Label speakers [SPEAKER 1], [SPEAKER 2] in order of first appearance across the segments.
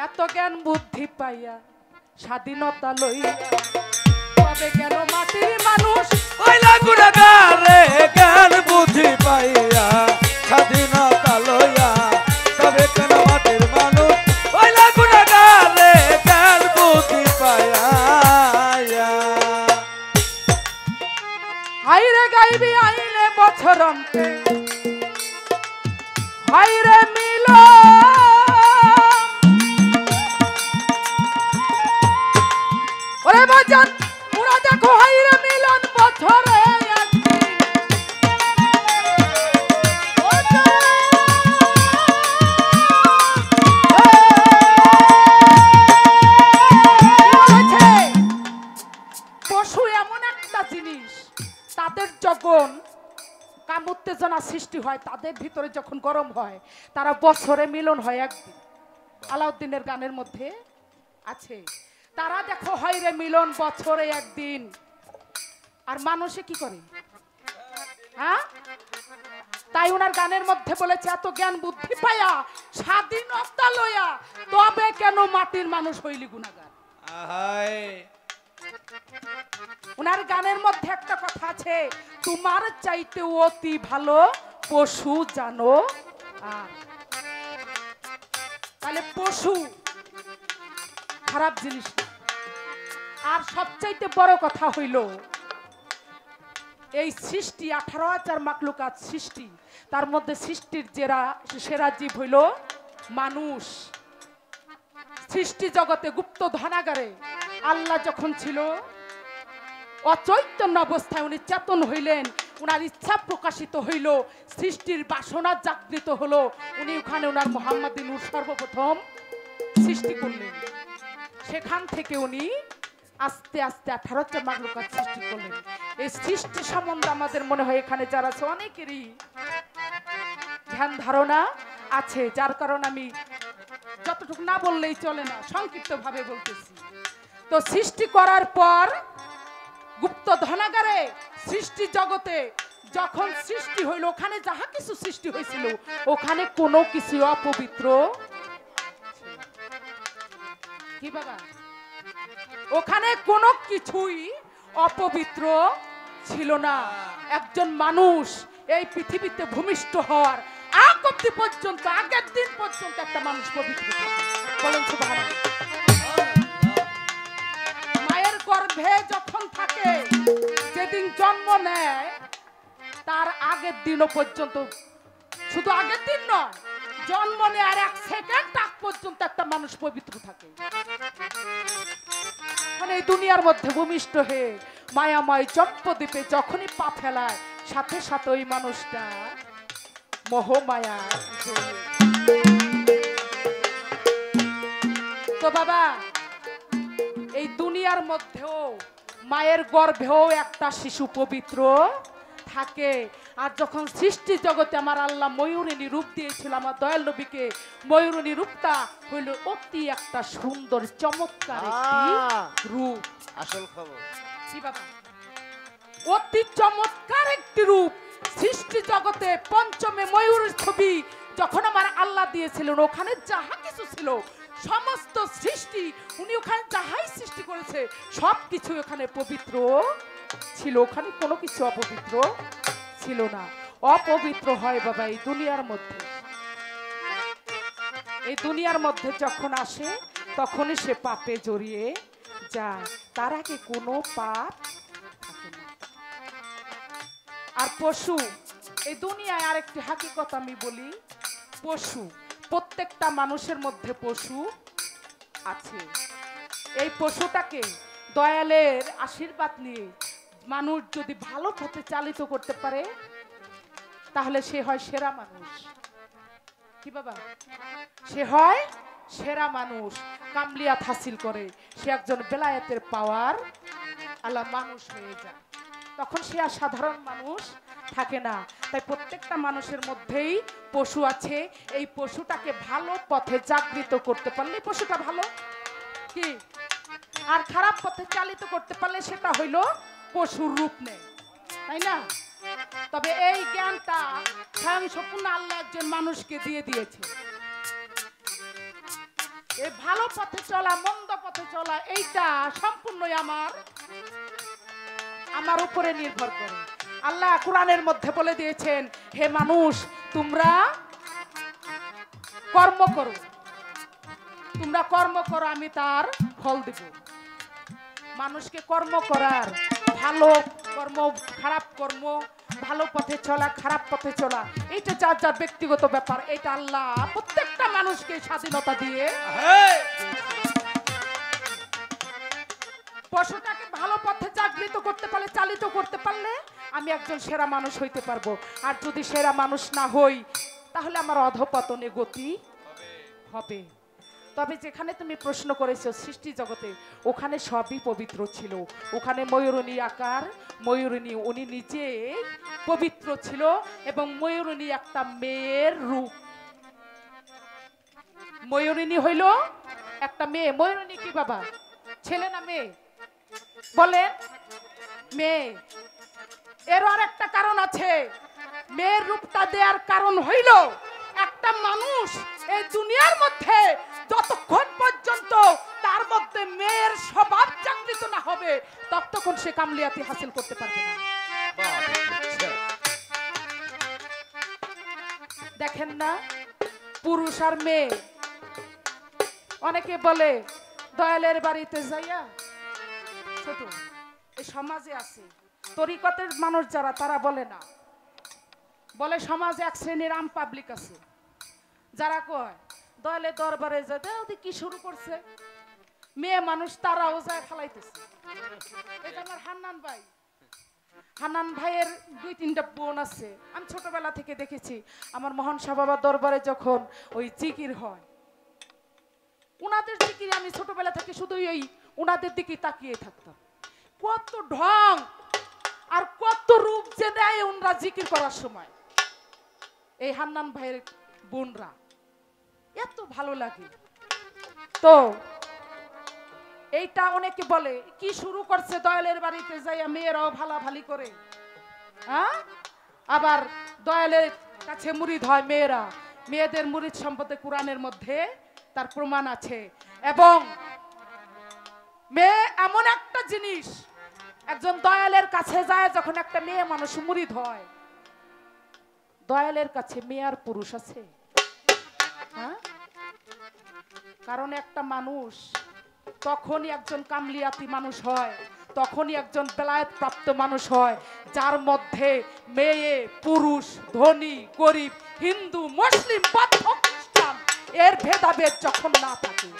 [SPEAKER 1] এত জ্ঞান বুদ্ধি পাইয়া স্বাধীনতা লইয়া তবে কেন মাটির মানুষ
[SPEAKER 2] হইলা গুনাহগার রে জ্ঞান বুদ্ধি পাইয়া স্বাধীনতা লইয়া তবে কেন মাটির মানুষ হইলা গুনাহগার রে জ্ঞান বুদ্ধি পাইয়া
[SPEAKER 1] হাইরে গাইবি আইলে বছরন্তে হাইরে মিল ওরে বাজান পুরা দেখো হাইরে মিলন বছরে পশু এমন একটা জিনিস তাদের যখন কাম উত্তেজনা সৃষ্টি হয় তাদের ভিতরে যখন গরম হয় তারা বছরে মিলন হয় একদিন। আলাউদ্দিনের গানের মধ্যে আছে তারা দেখো হয় রে মিলন বছরে একদিন। আর মানুষে কি করে হ্যাঁ তাই ওনার গানের মধ্যে বলেছে এত জ্ঞান বুদ্ধি পায়া স্বাধীনতা লইয়া তবে কেন মাটির মানুষ হইলি গুনাহগার। ওনার গানের মধ্যে একটা কথা আছে তোমার চাইতে অতি ভালো পশু জানো। তাহলে পশু খারাপ জিনিস না। আর সবচাইতে বড় কথা হইল এই সৃষ্টি 18,000 মাখলুকাত সৃষ্টি তার মধ্যে সৃষ্টির সেরা জীব হইল মানুষ। সৃষ্টি জগতে গুপ্ত ধনাগারে আল্লাহ যখন ছিল অচৈতন্য অবস্থায় উনি চেতন হইলেন উনার ইচ্ছা প্রকাশিত হইল সৃষ্টির বাসনা জাগৃত হলো উনি ওখানে ওনার মুহাম্মাদি নূর সর্বপ্রথম সৃষ্টি করলেন। সেখান থেকে উনি আস্তে আস্তে 18,000 মাখলুকাত সৃষ্টি করলেন। এই সৃষ্টি সম্বন্ধে আমাদের মনে হয় এখানে যারা আছে অনেকেরই ধ্যান ধারণা আছে যার কারণ আমি যতটুকু না বললেই চলে না সংক্ষিপ্ত ভাবে বলতেছি। তো সৃষ্টি করার পর গুপ্ত ধনাগারে সৃষ্টি জগতে যখন সৃষ্টি হইল ওখানে যাহা কিছু সৃষ্টি হয়েছিল ওখানে কোনো কিছু অপবিত্র কি বাবা ওখানে কোনো কিছুই অপবিত্র ছিল না। একজন মানুষ এই পৃথিবীতে ভূমিষ্ঠ হওয়ার আগ অব্দি পর্যন্ত আগের দিন পর্যন্ত একটা মানুষ পবিত্র বলেন সুবহানাল্লাহ। মায়ের গর্ভে যখন থাকে যেদিন জন্ম নেয় তার আগের দিনও পর্যন্ত শুধু আগের দিন নয় জন্ম নেয়ার 1 সেকেন্ড আগ পর্যন্ত একটা মানুষ পবিত্র থাকে। মানে এই দুনিয়ার মধ্যে ভূমিষ্ঠ হয়ে মায়াময় জম্পদ্বীপে যখনই পা ফেলায় সাথে সাথে ওই মানুষটা মোহমায়া। তো বাবা এই দুনিয়ার মধ্যেও মায়ের গর্ভেও একটা শিশু পবিত্র থাকে। আর যখন সৃষ্টি জগতে আমার আল্লাহ ময়ূরিনী রূপ দিয়েছিল আমার দয়াল নবীকে ময়ূরিনী রূপটা হইল অতি একটা সুন্দর চমৎকার একটি রূপ।
[SPEAKER 2] আসল খবর
[SPEAKER 1] কি বাবা অতি চমৎকার একটি রূপ সৃষ্টি জগতে পঞ্চমে ময়ূরের ছবি যখন আমার আল্লাহ দিয়েছিলেন ওখানে যাহা কিছু ছিল সমস্ত সৃষ্টি উনি ওখানে যাহাই সৃষ্টি করেছে সবকিছু ওখানে পবিত্র ছিল ওখানে কোনো কিছু অপবিত্র ছিল না। অপবিত্র হয় বাবা এই দুনিয়ার মধ্যে। এই দুনিয়ার মধ্যে যখন আসে তখনই সে পাপে জড়িয়ে যায় তার আগে কোনো পাপ থাকে না। আর পশু এই দুনিয়ায় আরেকটি হাকিকত আমি বলি পশু প্রত্যেকটা মানুষের মধ্যে পশু আছে। এই পশুটাকে দয়ালের আশীর্বাদ নিয়ে মানুষ যদি ভালো পথে চালিত করতে পারে তাহলে সে হয় সেরা মানুষ। কি বাবা সে হয় সেরা মানুষ কামলিয়াত হাসিল করে সে একজন বেলায়েতের পাওয়ার আল্লাহ মানুষ হয়ে যায় তখন সে আর সাধারণ মানুষ থাকে না। তাই প্রত্যেকটা মানুষের মধ্যেই পশু আছে এই পশুটাকে ভালো পথে জাগৃত করতে পারলে পশুটা ভালো কি আর খারাপ পথে চালিত করতে পারলে সেটা হইল পশুর রূপ নেয় তাই না। তবে এই জ্ঞানটা স্বয়ং সম্পূর্ণ আল্লাহ একজন মানুষকে দিয়ে দিয়েছে। এই ভালো পথে চলা মন্দ পথে চলা এইটা সম্পূর্ণই আমার উপরে নির্ভর করে। আল্লাহ কোরআনের মধ্যে বলে দিয়েছেন, হে মানুষ তোমরা কর্ম করো, তোমরা কর্ম করো, আমি তার ফল দেব। মানুষকে কর্ম করার, ভালো কর্ম খারাপ কর্ম, ভালো পথে চলা খারাপ পথে চলা, এইটা যার যার ব্যক্তিগত ব্যাপার। এটা আল্লাহ প্রত্যেকটা মানুষকে স্বাধীনতা দিয়ে, পশুটাকে ভালো পথে জাগৃত করতে পারলে, চালিত করতে পারলে আমি একজন সেরা মানুষ হইতে পারবো। আর যদি সেরা মানুষ না হই তাহলে আমার অধপতনে গতি হবে। তবে যেখানে তুমি প্রশ্ন করেছো সৃষ্টি জগতে, ওখানে সবই পবিত্র ছিল। ওখানে ময়ূরনী আকার, ময়ূরনী উনি নিজে পবিত্র ছিল, এবং ময়ূরনী একটা মেয়ের রূপ। ময়ূরনী হইল একটা মেয়ে। ময়ূরনী কি বাবা, ছেলে না মেয়ে? বলেন মেয়ে। এর আর একটা কারণ আছে। মেয়ের রূপটা দেওয়ার কারণ হইল, একটা মানুষ এই দুনিয়ার মধ্যে যতক্ষণ পর্যন্ত তার মধ্যে মেয়ের স্বভাব জাগৃত না হবে ততক্ষণ সে কামলিয়াতি হাসিল করতে পারবে না। দেখেন না, পুরুষ আর মেয়ে। অনেকে বলে দয়ালের বাড়িতে যাইয়া, ছোট এই সমাজে আছে তরিকতের মানুষ যারা, তারা বলে না, বলে সমাজে এক শ্রেণীর আম পাবলিক আছে যারা কয় দয়ালের দরবারে যায় কি শুরু করছে, মেয়ে মানুষ তারাও যায় ফেলাইতেছে। এটা আমার হান্নান ভাই, হান্নান ভাইয়ের 2-3টা বোন আছে। আমি ছোটবেলা থেকে দেখেছি আমার মহান শাহ বাবার দরবারে যখন ওই জিকির হয়, উনাদের জিকির আমি ছোটবেলা থেকে শুধু ওই উনাদের দিকে তাকিয়ে থাকতাম। কত ঢং আর কত রূপ যে দেয় উনরা জিকির করার সময়। এই হান্নান ভাইয়ের বোনরা এত ভালো লাগে। তো এইটা অনেকে বলে কি শুরু করছে দয়ালের বাড়িতে যাইয়া মেয়েরাও ভালাভালি করে, হ্যাঁ? আবার দয়ালের কাছে মুরিদ হয় মেয়েরা। মেয়েদের মুরিদ সম্পর্কে কোরআনের মধ্যে তার প্রমাণ আছে। এবং মেয়ে এমন একটা জিনিস, একজন দয়ালের কাছে যায় যখন একটা মেয়ে মানুষ মুরিদ হয়, দয়ালের কাছে মেয়ে আর পুরুষ আছে? হ্যাঁ? কারণ একটা মানুষ তখনই একজন কামলিয়াতি মানুষ হয়, তখনই একজন বেলায়েত প্রাপ্ত মানুষ হয়, যার মধ্যে মেয়ে পুরুষ, ধনী গরিব, হিন্দু মুসলিম বৌদ্ধ খ্রিস্টান এর ভেদাভেদ যখন না থাকে।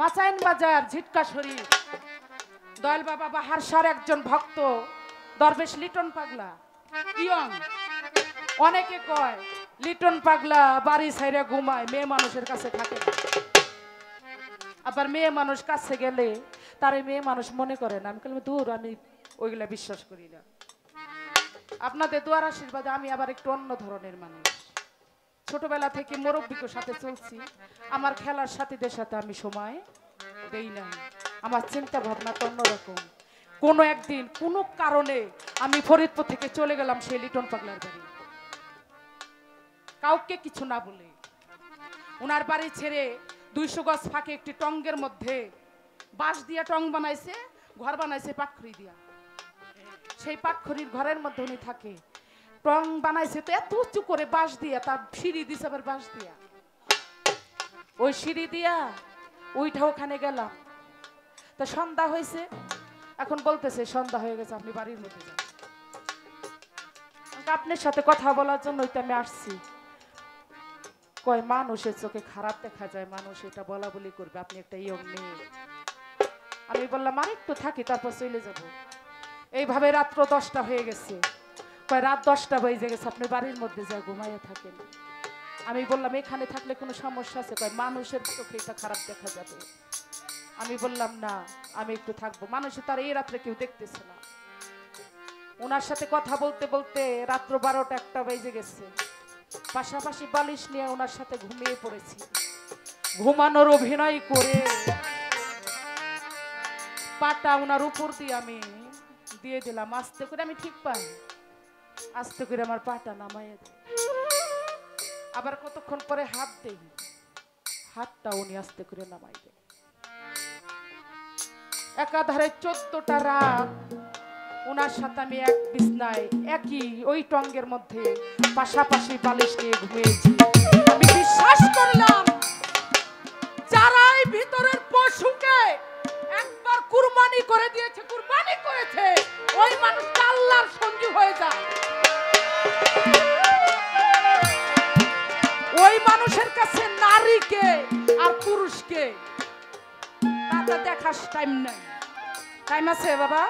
[SPEAKER 1] মাচাইন বাজার ঝিটকা শরীফ দয়াল বাবা বাহারশার একজন ভক্ত দরবেশ লিটন পাগলা ইয়ং। অনেকে কয় লিটন পাগলা বাড়ি ছাইরা ঘুমায়, মেয়ে মানুষের কাছে থাকে। আবার মেয়ে মানুষ কাছে গেলে তার মেয়ে মানুষ মনে করে না। আমি বললাম দূর, আমি ওইগুলা বিশ্বাস করি না। আপনাদের দোয়ার আশীর্বাদে আমি আবার একটু অন্য ধরনের মানুষ। ছোটবেলা থেকে মুরব্বিকের সাথে চলছি, আমার খেলার সাথীদের সাথে আমি সময় দেই না। আমার চিন্তা ভাবনা তো অন্যরকম। কোনো একদিন কোনো কারণে আমি ফরিদপুর থেকে চলে গেলাম সেই লিটন পাগলার বাড়ি, কাউকে কিছু না বলে। ওনার বাড়ি ছেড়ে 200 গজ ফাঁকে একটি টঙ্গের মধ্যে বাঁশ দিয়া টং বানাইছে, ঘর বানাইছে পাখরি দিয়া। সেই পাখরির ঘরের মধ্যে উনি থাকে। টং বানাইছে তো এত উঁচু করে বাঁশ দিয়া, তার সিঁড়ি দিছে আবার বাঁশ দিয়া। ওই সিঁড়ি দিয়া ওইটা ওখানে গেলাম। তো সন্ধ্যা হয়েছে, এখন বলতেছে সন্ধ্যা হয়ে গেছে, আপনি বাড়ির মধ্যে যান। আপনার সাথে কথা বলার জন্য ওইটা আমি আসছি। কয় মানুষের চোখে খারাপ দেখা যায়, মানুষ এটা বলা বলি করবে, আপনি একটা ইয়ং মেয়ে। আমি বললাম আর একটু থাকি তারপর চলে যাব। এইভাবে রাত্র 10টা হয়ে গেছে। কয় রাত 10টা বেজে গেছে, আপনি বাড়ির মধ্যে যা ঘুমাইয়া থাকেন। আমি বললাম এখানে থাকলে কোনো সমস্যা আছে? কয় মানুষের চোখে এটা খারাপ দেখা যাবে। আমি বললাম না, আমি একটু থাকবো। মানুষে তার এই রাত্রে কেউ দেখতেছে না। ওনার সাথে কথা বলতে বলতে রাত্র 12টা-1টা বেজে গেছে। পাশাপাশি বালিশ নিয়ে ওনার সাথে ঘুমিয়ে পড়েছি। ঘুমানোর অভিনয় করে পাটা ওনার উপর দিয়ে আমি দিয়ে দিলাম। আস্তে করে আমি ঠিক পাই, আস্তে করে আমার পাটা নামাইয়া দিই। আবার কতক্ষণ পরে হাত দেই, হাতটা উনি আস্তে করে নামাই দেয়। একাধারে 14টা রাত ওনার সাথে আমি এক বিছনায় একই ওই টঙ্গের মধ্যে পাশাপাশি বালিশ নিয়ে ঘুমিয়েছি। আমি বিশ্বাস করলাম যারা এই ভিতরের পশুকে একবার কুরবানি করে দিয়েছে, কুরবানি করেছে, ওই মানুষ আল্লাহর সঙ্গী হয়ে যায়। ওই মানুষের কাছে নারীকে আর পুরুষকে তাতে দেখার টাইম নাই। টাইম আছে বাবা?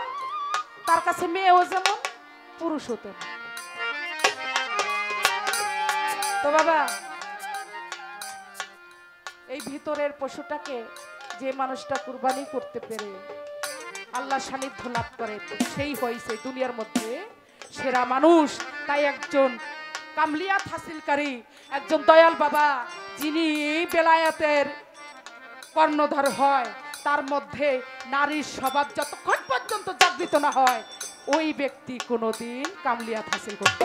[SPEAKER 1] তার কাছে মেয়েও যেমন পুরুষও তেমন। তো বাবা, এই ভিতরের পশুটাকে যে মানুষটা কুরবানি করতে পেরে আল্লাহ সান্নিধ্য লাভ করে, সেই হয়েছে দুনিয়ার মধ্যে সেরা মানুষ। তাই একজন কামলিয়াত হাসিলকারী, একজন দয়াল বাবা, যিনি বেলায়েতের কর্ণধার হয়, তার মধ্যে নারীর স্বভাব যতক্ষণ পর্যন্ত জাগৃত না হয়, ওই ব্যক্তি কোনোদিন কামলিয়াত হাসিল করতে